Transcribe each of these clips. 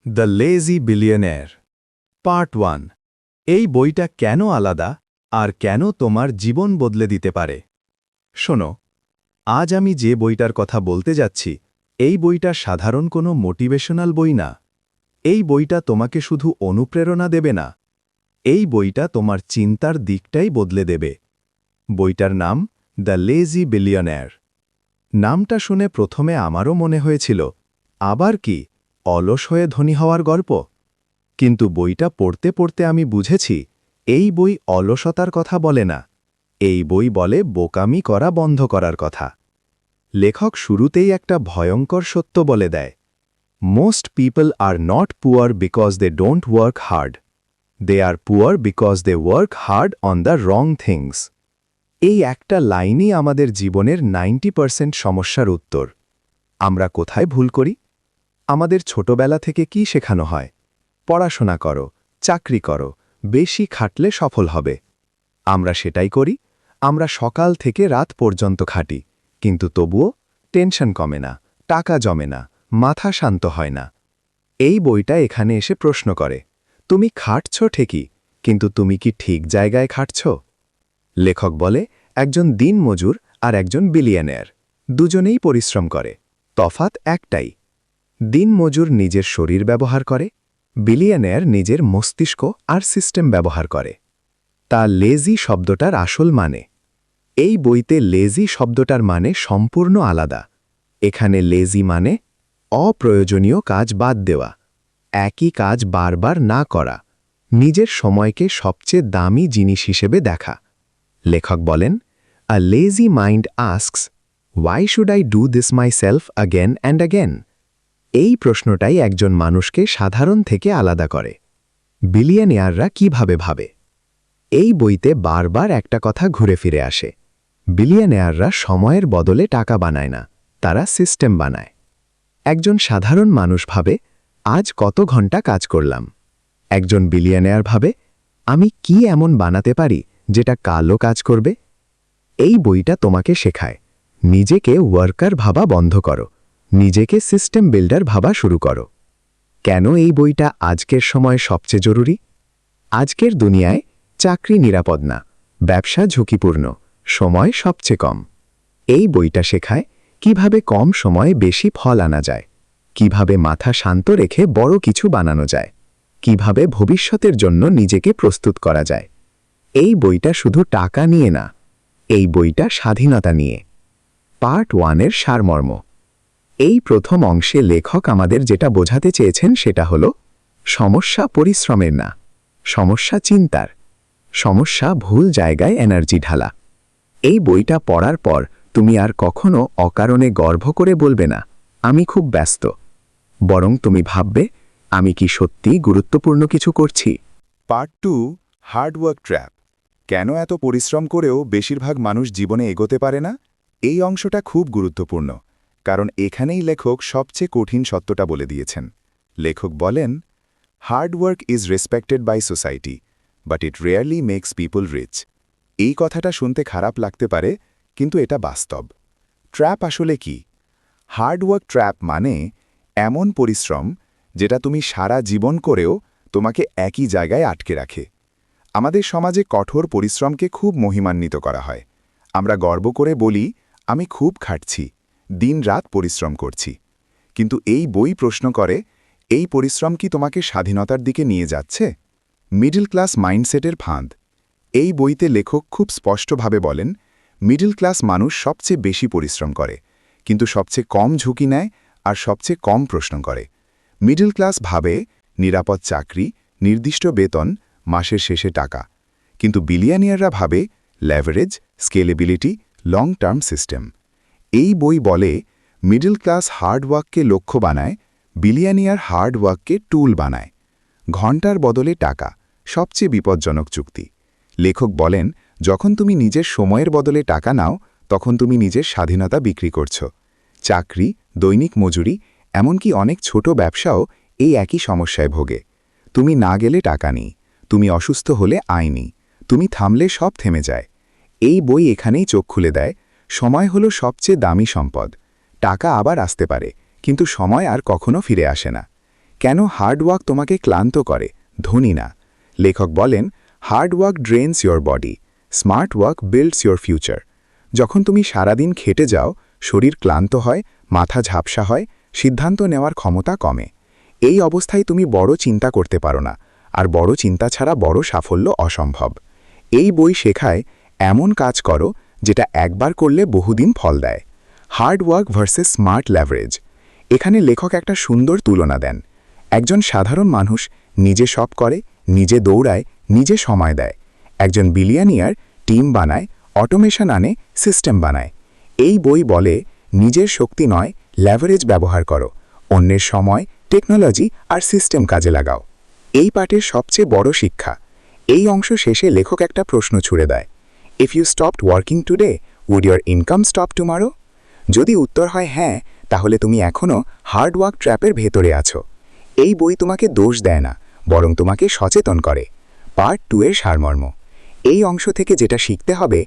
The lazy billionaire part 1। এই বইটা কেন আলাদা আর কেন তোমার জীবন বদলে দিতে পারে? শোনো, আজ আমি যে বইটার কথা বলতে যাচ্ছি, এই বইটা সাধারণ কোনো মোটিভেশনাল বই না। এই বইটা তোমাকে শুধু অনুপ্রেরণা দেবে না, এই বইটা তোমার চিন্তার দিকটাই বদলে দেবে। বইটার নাম দ্য লেজি বিলিয়নেয়ার। নামটা শুনে প্রথমে আমারও মনে হয়েছিল, আবার কি অলস হয়ে ধনী হওয়ার গল্প? কিন্তু বইটা পড়তে পড়তে আমি বুঝেছি, এই বই অলসতার কথা বলে না, এই বই বলে বোকামি করা বন্ধ করার কথা। লেখক শুরুতেই একটা ভয়ঙ্কর সত্য বলে দেয়, most people are not poor because they don't work hard, they are poor because they work hard on the wrong things. এই একটা লাইনই আমাদের জীবনের 90% সমস্যার উত্তর। আমরা কোথায় ভুল করি? আমাদের ছোটবেলা থেকে কি শেখানো হয়? পড়াশোনা করো, চাকরি করো, বেশি খাটলে সফল হবে। আমরা সেটাই করি, আমরা সকাল থেকে রাত পর্যন্ত খাটি, কিন্তু তবুও টেনশন কমে না, টাকা জমে না, মাথা শান্ত হয় না। এই বইটা এখানে এসে প্রশ্ন করে, তুমি খাটছ ঠিকই, কিন্তু তুমি কি ঠিক জায়গায় খাটছ? লেখক বলে, একজন দিনমজুর আর একজন বিলিয়নেয়ার, দুজনেই পরিশ্রম করে, তফাৎ একটাই, দিনমজুর নিজের শরীর ব্যবহার করে, বিলিয়নেয়ার নিজের মস্তিষ্ক আর সিস্টেম ব্যবহার করে। তা লেজি শব্দটার আসল মানে। এই বইতে লেজি শব্দটার মানে সম্পূর্ণ আলাদা। এখানে লেজি মানে অপ্রয়োজনীয় কাজ বাদ দেওয়া, একই কাজ বারবার না করা, নিজের সময়কে সবচেয়ে দামি জিনিস হিসেবে দেখা। লেখক বলেন, a lazy mind asks, why should I do this myself again and again? এই প্রশ্নটাই একজন মানুষকে সাধারণ থেকে আলাদা করে। বিলিয়নেয়াররা কিভাবে ভাবে? এই বইতে বারবার একটা কথা ঘুরে ফিরে আসে, বিলিয়নেয়াররা সময়ের বদলে টাকা বানায় না, তারা সিস্টেম বানায়। একজন সাধারণ মানুষ ভাবে, আজ কত ঘন্টা কাজ করলাম। একজন বিলিয়নেয়ার ভাবে, আমি কি এমন বানাতে পারি যেটা কালও কাজ করবে? এই বইটা তোমাকে শেখায়, নিজেকে ওয়ার্কার ভাবা বন্ধ করো, নিজেকে সিস্টেম বিল্ডার ভাবা শুরু করো। কেন এই বইটা আজকের সময় সবচেয়ে জরুরি? আজকের দুনিয়ায় চাকরি নিরাপদ না, ব্যবসা ঝুঁকিপূর্ণ, সময় সবচেয়ে কম। এই বইটা শেখায় কিভাবে কম সময়ে বেশি ফল আনা যায়, কিভাবে মাথা শান্ত রেখে বড় কিছু বানানো যায়, কিভাবে ভবিষ্যতের জন্য নিজেকে প্রস্তুত করা যায়। এই বইটা শুধু টাকা নিয়ে না, এই বইটা স্বাধীনতা নিয়ে। পার্ট 1-এর সারমর্ম। এই প্রথম অংশে লেখক আমাদের যেটা বোঝাতে চেয়েছেন সেটা হল, সমস্যা পরিশ্রমের না, সমস্যা চিন্তার, সমস্যা ভুল জায়গায় এনার্জি ঢালা। এই বইটা পড়ার পর তুমি আর কখনো অকারণে গর্ব করে বলবে না, আমি খুব ব্যস্ত। বরং তুমি ভাববে, আমি কি সত্যি গুরুত্বপূর্ণ কিছু করছি? Part 2, hard work trap. কেন এত পরিশ্রম করেও বেশিরভাগ মানুষ জীবনে এগোতে পারে না? এই অংশটা খুব গুরুত্বপূর্ণ, কারণ এখানেই লেখক সবচেয়ে কঠিন সত্যটা বলে দিয়েছেন। লেখক বলেন, hard work is respected by society, but it rarely makes people rich. এই কথাটা শুনতে খারাপ লাগতে পারে, কিন্তু এটা বাস্তব। ট্র্যাপ আসলে কি? হার্ডওয়ার্ক ট্র্যাপ মানে এমন পরিশ্রম যেটা তুমি সারা জীবন করেও তোমাকে একই জায়গায় আটকে রাখে। আমাদের সমাজে কঠোর পরিশ্রমকে খুব মহিমান্বিত করা হয়। আমরা গর্ব করে বলি, আমি খুব খাটছি, দিনরাত পরিশ্রম করছি। কিন্তু এই বই প্রশ্ন করে, এই পরিশ্রম কি তোমাকে স্বাধীনতার দিকে নিয়ে যাচ্ছে? মিডল ক্লাস মাইন্ডসেটের ফাঁদ। এই বইতে লেখক খুব স্পষ্টভাবে বলেন, মিডল ক্লাস মানুষ সবচেয়ে বেশি পরিশ্রম করে, কিন্তু সবচেয়ে কম ঝুঁকি নেয় আর সবচেয়ে কম প্রশ্ন করে। মিডল ক্লাস ভাবে নিরাপদ চাকরি, নির্দিষ্ট বেতন, মাসের শেষে টাকা। কিন্তু বিলিয়নিয়াররা ভাবে leverage, scalability, long term system. এই বই বলে, মিডল ক্লাস হার্ডওয়ার্ককে লক্ষ্য বানায়, বিলিয়নিয়ার হার্ডওয়ার্ককে টুল বানায়। ঘণ্টার বদলে টাকা, সবচেয়ে বিপজ্জনক চুক্তি। লেখক বলেন, যখন তুমি নিজের সময়ের বদলে টাকা নাও, তখন তুমি নিজের স্বাধীনতা বিক্রি করছ। চাকরি, দৈনিক মজুরি, এমনকি অনেক ছোট ব্যবসাও এই একই সমস্যায় ভোগে। তুমি না গেলে টাকা নেই, তুমি অসুস্থ হলে আয় নেই, তুমি থামলে সব থেমে যায়। এই বই এখানেই চোখ খুলে দেয়, সময় হলো সবচেয়ে দামি সম্পদ। টাকা আবার আসতে পারে, কিন্তু সময় আর কখনো ফিরে আসে না। কেন হার্ডওয়ার্ক তোমাকে ক্লান্ত করে, ধনী না? লেখক বলেন, hard work drains your body, smart work builds your future. যখন তুমি সারাদিন খেটে যাও, শরীর ক্লান্ত হয়, মাথা ঝাপসা হয়, সিদ্ধান্ত নেওয়ার ক্ষমতা কমে। এই অবস্থায় তুমি বড় চিন্তা করতে পারো না, আর বড় চিন্তা ছাড়া বড় সাফল্য অসম্ভব। এই বই শেখায় এমন কাজ করো যেটা একবার করলে বহুদিন ফল দেয়। Hard work versus smart leverage. এখানে লেখক একটা সুন্দর তুলনা দেন। একজন সাধারণ মানুষ নিজে সব করে, নিজে দৌড়ায়, নিজে সময় দেয়। একজন বিলিয়নিয়ার টিম বানায়, অটোমেশন আনে, সিস্টেম বানায়। এই বই বলে, নিজের শক্তি নয়, ল্যাভারেজ ব্যবহার করো, অন্যের সময়, টেকনোলজি আর সিস্টেম কাজে লাগাও। এই পাঠের সবচেয়ে বড় শিক্ষা। এই অংশ শেষে লেখক একটা প্রশ্ন ছুড়ে দেয়, if you stopped working today, would your income stop tomorrow? যদি উত্তর হয় হ্যাঁ, তাহলে তুমি এখনও হার্ডওয়ার্ক ট্র্যাপের ভেতরে আছো। এই বই তোমাকে দোষ দেয় না, বরং তোমাকে সচেতন করে। পার্ট 2 এর সারমর্ম। এই অংশ থেকে যেটা শিখতে হবে,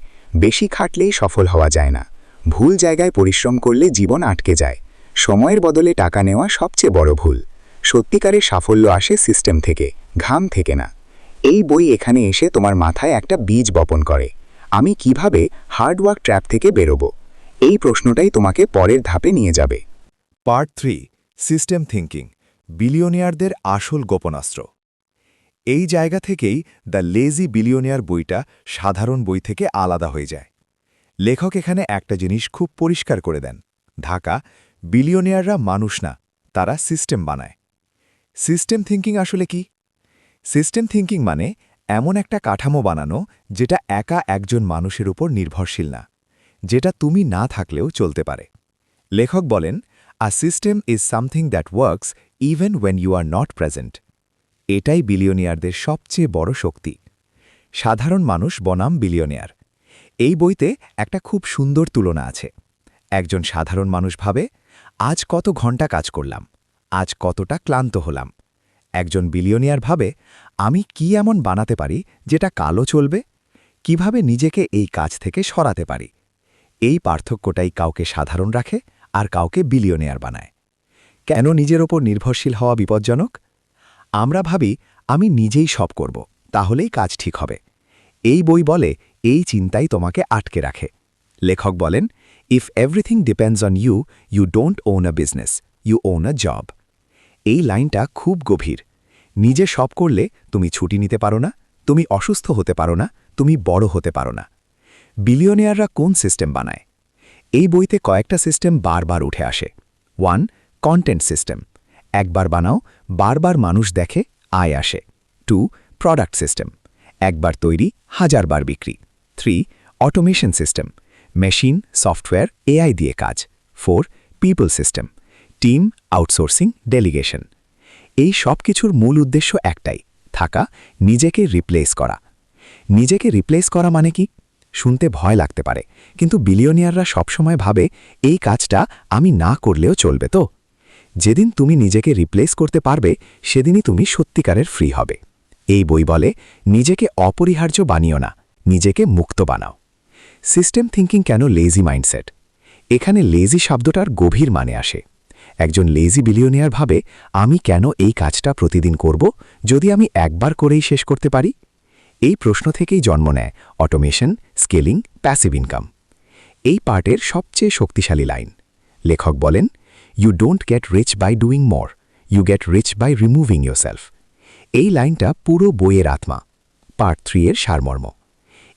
বেশি খাটলেই সফল হওয়া যায় না। ভুল জায়গায় পরিশ্রম করলে জীবন আটকে যায়। সময়ের বদলে টাকা নেওয়া সবচেয়ে বড় ভুল। সত্যিকারের সাফল্য আসে সিস্টেম থেকে, ঘাম থেকে না। এই বই এখানে এসে তোমার মাথায় একটা বীজ বপন করে। আমি কিভাবে হার্ডওয়ার্ক ট্র্যাপ থেকে বেরোবো? এই প্রশ্নটাই তোমাকে পরের ধাপে নিয়ে যাবে। পার্ট 3, সিস্টেম থিঙ্কিং, বিলিয়নিয়ারদের আসল গোপনাস্ত্র। এই জায়গা থেকেই দ্য লেজি বিলিয়নিয়ার বইটা সাধারণ বই থেকে আলাদা হয়ে যায়। লেখক এখানে একটা জিনিস খুব পরিষ্কার করে দেন, ঢাকা, বিলিয়নিয়াররা মানুষ না, তারা সিস্টেম বানায়। সিস্টেম থিঙ্কিং আসলে কি? সিস্টেম থিঙ্কিং মানে এমন একটা কাঠামো বানানো যেটা একা একজন মানুষের উপর নির্ভরশীল না, যেটা তুমি না থাকলেও চলতে পারে। লেখক বলেন, a system is something that works even when you are not present. এটাই বিলিয়নিয়ারদের সবচেয়ে বড় শক্তি। সাধারণ মানুষ বনাম বিলিয়নিয়ার। এই বইতে একটা খুব সুন্দর তুলনা আছে। একজন সাধারণ মানুষ ভাবে, আজ কত ঘন্টা কাজ করলাম, আজ কতটা ক্লান্ত হলাম। একজন বিলিয়নিয়ার ভাবে, আমি কি এমন বানাতে পারি যেটা কালো চলবে, কিভাবে নিজেকে এই কাজ থেকে সরাতে পারি। এই পার্থক্যটাই কাউকে সাধারণ রাখে আর কাউকে বিলিয়নিয়ার বানায়। কেন নিজের ওপর নির্ভরশীল হওয়া বিপজ্জনক? আমরা ভাবি, আমি নিজেই সব করব, তাহলেই কাজ ঠিক হবে। এই বই বলে, এই চিন্তাই তোমাকে আটকে রাখে। লেখক বলেন, if everything depends on you, you don't own a business, you own a job. এই লাইনটা খুব গভীর। নিজে সব করলে তুমি ছুটি নিতে পারো না, তুমি অসুস্থ হতে পারো না, তুমি বড় হতে পারো না। বিলিয়নিয়াররা কোন সিস্টেম বানায়? এই বইতে কয়েকটা সিস্টেম বারবার উঠে আসে। 1. Content system. একবার বানাও, বারবার মানুষ দেখে, আয় আসে। 2. Product system. একবার তৈরি, হাজারবার বিক্রি। 3. Automation system. Machine, software, AI দিয়ে কাজ। 4. People system. Team, outsourcing, delegation. এই সব কিছুর মূল উদ্দেশ্য একটাই, থাকা, নিজেকে রিপ্লেস করা। নিজেকে রিপ্লেস করা মানে কি? শুনতে ভয় লাগতে পারে, কিন্তু বিলিয়নিয়াররা সবসময় ভাবে, এই কাজটা আমি না করলেও চলবে তো। যেদিন তুমি নিজেকে রিপ্লেস করতে পারবে, সেদিনই তুমি সত্যিকারের ফ্রি হবে। এই বই বলে, নিজেকে অপরিহার্য বানিও না, নিজেকে মুক্ত বানাও। সিস্টেম থিঙ্কিং কেন লেজি মাইন্ডসেট? এখানে লেজি শব্দটার গভীর মানে আসে। একজন লেজি বিলিয়নিয়ার ভাবে, আমি কেন এই কাজটা প্রতিদিন করব যদি আমি একবার করেই শেষ করতে পারি? এই প্রশ্ন থেকেই জন্ম নেয় অটোমেশন, স্কেলিং, প্যাসিভ ইনকাম। এই পার্টের সবচেয়ে শক্তিশালী লাইন। লেখক বলেন, you don't get rich by doing more, you get rich by removing yourself. এই লাইনটা পুরো বইয়ের আত্মা। পার্ট 3 এর সারমর্ম।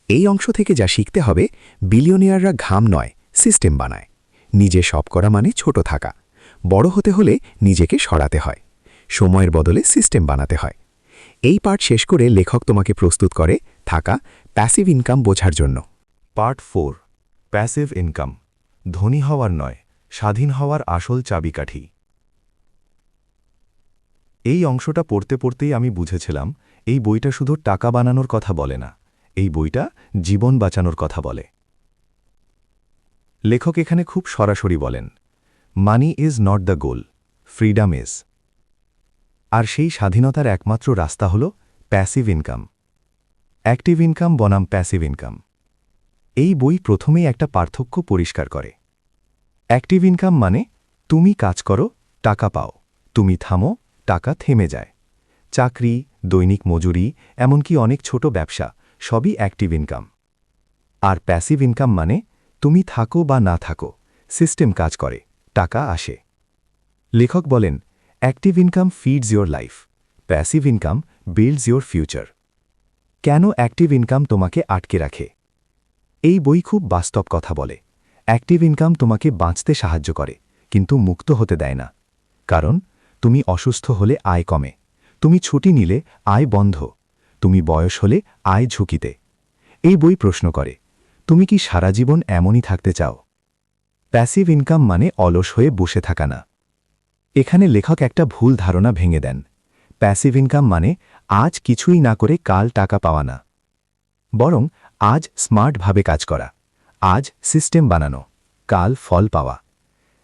এই অংশ থেকে যা শিখতে হবে, বিলিয়নিয়াররা ঘাম নয়, সিস্টেম বানায়। নিজে সব করা মানে ছোট থাকা। বড় হতে হলে নিজেকে সরাতে হয়। সময়ের বদলে সিস্টেম বানাতে হয়। এই পার্ট শেষ করে লেখক তোমাকে প্রস্তুত করে থাকা, প্যাসিভ ইনকাম বোঝার জন্য। পার্ট 4, প্যাসিভ ইনকাম, ধনী হওয়ার নয়, স্বাধীন হওয়ার আসল চাবিকাঠি। এই অংশটা পড়তে পড়তেই আমি বুঝেছিলাম, এই বইটা শুধু টাকা বানানোর কথা বলে না, এই বইটা জীবন বাঁচানোর কথা বলে। লেখক এখানে খুব সরাসরি বলেন, money is not the goal, freedom is. আর সেই স্বাধীনতার একমাত্র রাস্তা হল প্যাসিভ ইনকাম। অ্যাক্টিভ ইনকাম বনাম প্যাসিভ ইনকাম। এই বই প্রথমেই একটা পার্থক্য পরিষ্কার করে। অ্যাক্টিভ ইনকাম মানে তুমি কাজ করো, টাকা পাও, তুমি থামো, টাকা থেমে যায়। চাকরি, দৈনিক মজুরি, এমনকি অনেক ছোট ব্যবসা সবই অ্যাক্টিভ ইনকাম। আর প্যাসিভ ইনকাম মানে তুমি থাকো বা না থাকো, সিস্টেম কাজ করে, টাকা আসে। লেখক বলেন, active income feeds your life, passive income builds your future. কেন অ্যাক্টিভ ইনকাম তোমাকে আটকে রাখে? এই বই খুব বাস্তব কথা বলে। অ্যাক্টিভ ইনকাম তোমাকে বাঁচতে সাহায্য করে, কিন্তু মুক্ত হতে দেয় না। কারণ তুমি অসুস্থ হলে আয় কমে, তুমি ছুটি নিলে আয় বন্ধ, তুমি বয়স হলে আয় ঝুঁকিতে। এই বই প্রশ্ন করে, তুমি কি সারা জীবন এমনই থাকতে চাও? প্যাসিভ ইনকাম মানে অলস হয়ে বসে থাকা না। এখানে লেখক একটা ভুল ধারণা ভেঙে দেন। প্যাসিভ ইনকাম মানে আজ কিছুই না করে কাল টাকা পাওয়া না, বরং আজ স্মার্টভাবে কাজ করা, আজ সিস্টেম বানানো, কাল ফল পাওয়া।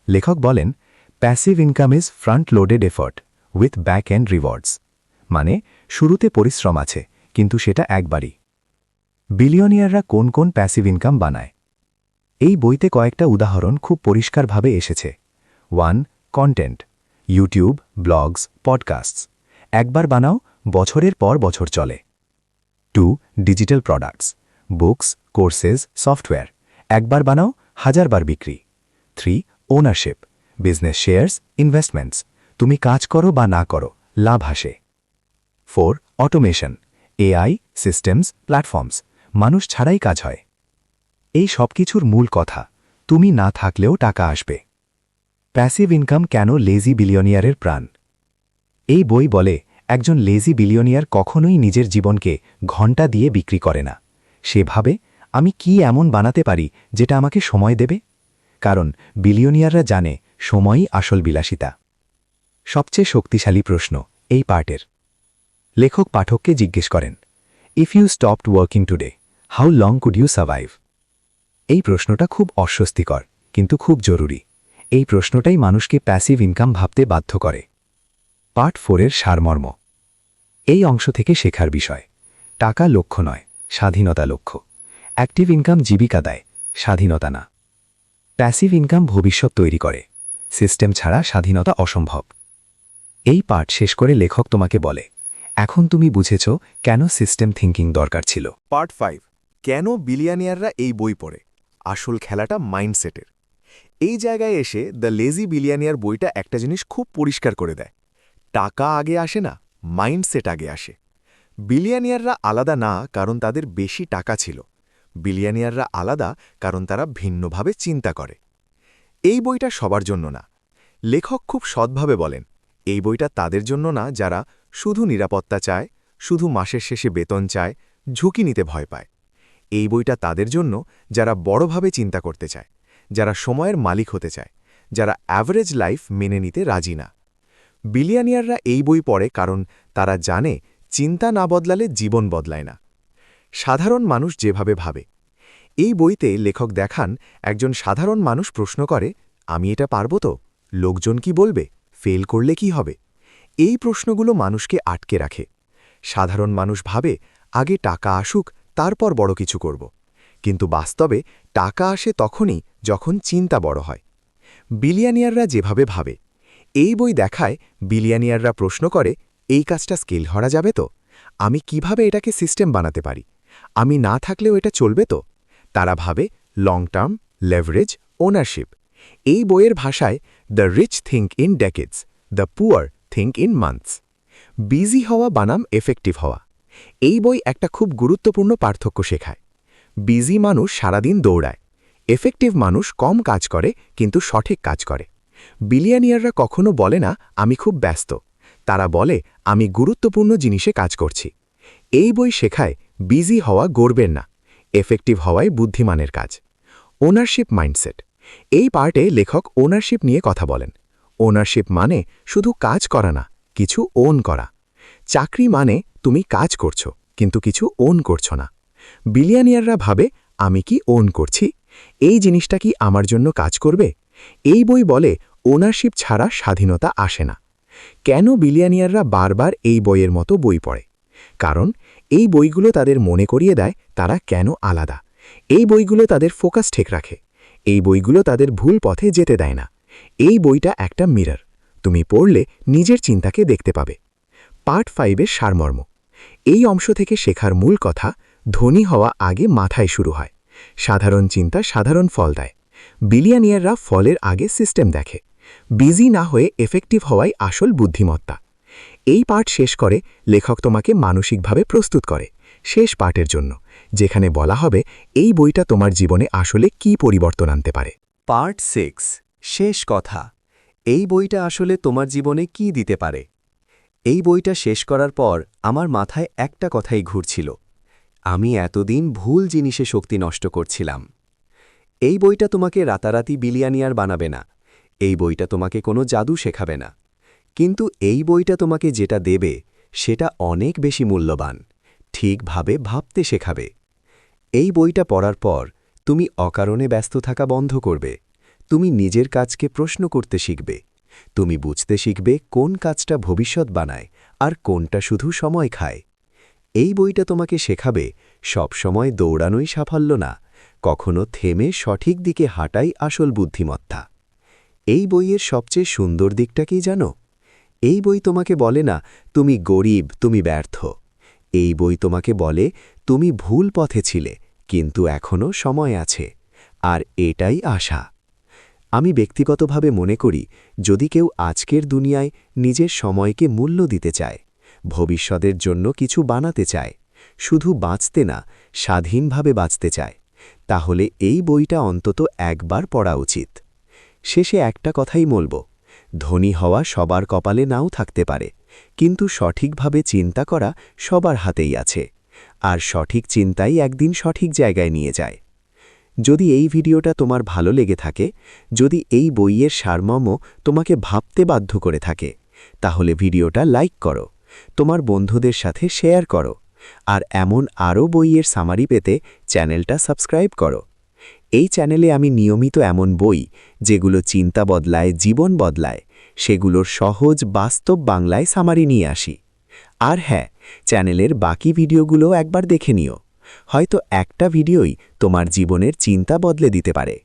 লেখক বলেন, passive income is front loaded effort with back end rewards, মানে শুরুতে পরিশ্রম আছে, কিন্তু সেটা একবারই। বিলিয়নিয়াররা কোন কোন প্যাসিভ ইনকাম বানায়? এই বইতে কয়েকটা উদাহরণ খুব পরিষ্কারভাবে এসেছে। 1. Content, YouTube, blogs, podcasts. একবার বানাও, বছরের পর বছর চলে। 2. Digital products, books, courses, software. একবার বানাও, হাজারবার বিক্রি। 3. Ownership, business shares, investments. তুমি কাজ করো বা না করো, লাভ আসে। 4. Automation, AI, systems, platforms. মানুষ ছাড়াই কাজ হয়। এই সব কিছুর মূল কথা, তুমি না থাকলেও টাকা আসবে। প্যাসিভ ইনকাম কেন লেজি বিলিয়নিয়ারের প্রাণ? এই বই বলে, একজন লেজি বিলিয়নিয়ার কখনোই নিজের জীবনকে ঘণ্টা দিয়ে বিক্রি করে না। সে ভাবে, আমি কি এমন বানাতে পারি যেটা আমাকে সময় দেবে? কারণ বিলিয়নিয়াররা জানে সময়ই আসল বিলাসিতা। সবচেয়ে শক্তিশালী প্রশ্ন এই পার্টের। লেখক পাঠককে জিজ্ঞেস করেন, if you stopped working today, how long could you survive? এই প্রশ্নটা খুব অস্বস্তিকর, কিন্তু খুব জরুরি। এই প্রশ্নটাই মানুষকে প্যাসিভ ইনকাম ভাবতে বাধ্য করে। পার্ট 4-এর সারমর্ম। এই অংশ থেকে শেখার বিষয়, টাকা লক্ষ্য নয়, স্বাধীনতা লক্ষ্য। অ্যাক্টিভ ইনকাম জীবিকা দেয়, স্বাধীনতা না। প্যাসিভ ইনকাম ভবিষ্যৎ তৈরি করে, সিস্টেম ছাড়া স্বাধীনতা অসম্ভব। এই পার্ট শেষ করে লেখক তোমাকে বলে, এখন তুমি বুঝেছ কেন সিস্টেম থিঙ্কিং দরকার ছিল। পার্ট 5, কেন বিলিয়নিয়াররা এই বই পড়ে? আসল খেলাটা মাইন্ডসেটের। এই জায়গায় এসে দ্য লেজি বিলিয়নিয়ার বইটা একটা জিনিস খুব পরিষ্কার করে দেয়, টাকা আগে আসে না, মাইন্ডসেট আগে আসে। বিলিয়নিয়াররা আলাদা না কারণ তাদের বেশি টাকা ছিল, বিলিয়নিয়াররা আলাদা কারণ তারা ভিন্নভাবে চিন্তা করে। এই বইটা সবার জন্য না। লেখক খুব সৎভাবে বলেন, এই বইটা তাদের জন্য না যারা শুধু নিরাপত্তা চায়, শুধু মাসের শেষে বেতন চায়, ঝুঁকি নিতে ভয় পায়। এই বইটা তাদের জন্য যারা বড়ভাবে চিন্তা করতে চায়, যারা সময়ের মালিক হতে চায়, যারা অ্যাভারেজ লাইফ মেনে নিতে রাজি না। বিলিয়নিয়াররা এই বই পড়ে কারণ তারা জানে চিন্তা না বদলালে জীবন বদলায় না। সাধারণ মানুষ যেভাবে ভাবে। এই বইতে লেখক দেখান একজন সাধারণ মানুষ প্রশ্ন করে, আমি এটা পারব তো? লোকজন কি বলবে? ফেল করলে কি হবে? এই প্রশ্নগুলো মানুষকে আটকে রাখে। সাধারণ মানুষ ভাবে, আগে টাকা আসুক, তারপর বড় কিছু করব। কিন্তু বাস্তবে টাকা আসে তখনই যখন চিন্তা বড় হয়। বিলিয়নিয়াররা যেভাবে ভাবে। এই বই দেখায় বিলিয়নিয়াররা প্রশ্ন করে, এই কাজটা স্কেল করা যাবে তো? আমি কিভাবে এটাকে সিস্টেম বানাতে পারি? আমি না থাকলেও এটা চলবে তো? তারা ভাবে লং টার্ম, লেভারেজ, ওনারশিপ। এই বইয়ের ভাষায়, the rich think in decades, the poor think in months. Busy হওয়া বানাম এফেক্টিভ হওয়া। এই বই একটা খুব গুরুত্বপূর্ণ পার্থক্য শেখায়। বিজি মানুষ সারাদিন দৌড়ায়, এফেক্টিভ মানুষ কম কাজ করে কিন্তু সঠিক কাজ করে। বিলিয়নিয়াররা কখনো বলে না আমি খুব ব্যস্ত, তারা বলে আমি গুরুত্বপূর্ণ জিনিসে কাজ করছি। এই বই শেখায় বিজি হওয়া গর্বের না, এফেক্টিভ হওয়াই বুদ্ধিমানের কাজ। Ownership mindset. এই পার্টে লেখক ওনারশিপ নিয়ে কথা বলেন। ওনারশিপ মানে শুধু কাজ করা না, কিছু ওন করা। চাকরি মানে তুমি কাজ করছো কিন্তু কিছু ওন করছো না। বিলিয়নিয়াররা ভাবে, আমি কি ওন করছি? এই জিনিসটা কি আমার জন্য কাজ করবে? এই বই বলে ওনারশিপ ছাড়া স্বাধীনতা আসে না। কেন বিলিয়নিয়াররা বারবার এই বইয়ের মতো বই পড়ে? কারণ এই বইগুলো তাদের মনে করিয়ে দেয় তারা কেন আলাদা। এই বইগুলো তাদের ফোকাস ঠিক রাখে। এই বইগুলো তাদের ভুল পথে যেতে দেয় না। এই বইটা একটা মিরর। তুমি পড়লে নিজের চিন্তাকে দেখতে পাবে। পার্ট 5-এর সারমর্ম। এই অংশ থেকে শেখার মূল কথা, ধনী হওয়া আগে মাথায় শুরু হয়। সাধারণ চিন্তা সাধারণ ফল দেয়। বিলিয়নিয়াররা ফলের আগে সিস্টেম দেখে। বিজি না হয়ে এফেক্টিভ হওয়াই আসল বুদ্ধিমত্তা। এই পার্ট শেষ করে লেখক তোমাকে মানসিকভাবে প্রস্তুত করে শেষ পার্টের জন্য, যেখানে বলা হবে এই বইটা তোমার জীবনে আসলে কী পরিবর্তন আনতে পারে। পার্ট 6, শেষ কথা। এই বইটা আসলে তোমার জীবনে কি দিতে পারে? এই বইটা শেষ করার পর আমার মাথায় একটা কথাই ঘুরছিল। আমি এতদিন ভুল জিনিসে শক্তি নষ্ট করছিলাম। এই বইটা তোমাকে রাতারাতি বিলিয়নিয়ার বানাবে না। এই বইটা তোমাকে কোনো জাদু শেখাবে না। কিন্তু এই বইটা তোমাকে যেটা দেবে সেটা অনেক বেশি মূল্যবান। ঠিকভাবে ভাবতে শেখাবে। এই বইটা পড়ার পর তুমি অকারণে ব্যস্ত থাকা বন্ধ করবে। তুমি নিজের কাজকে প্রশ্ন করতে শিখবে। তুমি বুঝতে শিখবে কোন কাজটা ভবিষ্যৎ বানায় আর কোনটা শুধু সময় খায়। এই বইটা তোমাকে শেখাবে সব সময় দৌড়ানোই সাফল্য না, কখনো থেমে সঠিক দিকে হাঁটাই আসল বুদ্ধিমত্তা। এই বইয়ের সবচেয়ে সুন্দর দিকটা কি জানো? এই বই তোমাকে বলে না তুমি গরিব, তুমি ব্যর্থ। এই বই তোমাকে বলে তুমি ভুল পথে ছিলে, কিন্তু এখনও সময় আছে। আর এটাই আশা। আমি ব্যক্তিগতভাবে মনে করি, যদি কেউ আজকের দুনিয়ায় নিজের সময়কে মূল্য দিতে চায়, ভবিষ্যতের জন্য কিছু বানাতে চায়, শুধু বাঁচতে না স্বাধীনভাবে বাঁচতে চায়, তাহলে এই বইটা অন্তত একবার পড়া উচিত। শেষে একটা কথাই বলব, ধনী হওয়া সবার কপালে নাও থাকতে পারে, কিন্তু সঠিকভাবে চিন্তা করা সবার হাতেই আছে। আর সঠিক চিন্তাই একদিন সঠিক জায়গায় নিয়ে যায়। যদি এই ভিডিওটা তোমার ভালো লেগে থাকে, যদি এই বইয়ের সারমর্ম তোমাকে ভাবতে বাধ্য করে থাকে, তাহলে ভিডিওটা লাইক করো, তোমার বন্ধুদের সাথে শেয়ার করো, আর এমন আরও বইয়ের সামারি পেতে চ্যানেলটা সাবস্ক্রাইব করো। এই চ্যানেলে আমি নিয়মিত এমন বই, যেগুলো চিন্তা বদলায়, জীবন বদলায়, সেগুলোর সহজ বাস্তব বাংলায় সামারি নিয়ে আসি। আর হ্যাঁ, চ্যানেলের বাকি ভিডিওগুলো একবার দেখে নিও। হয়তো একটা ভিডিওই তোমার জীবনের চিন্তা বদলে দিতে পারে।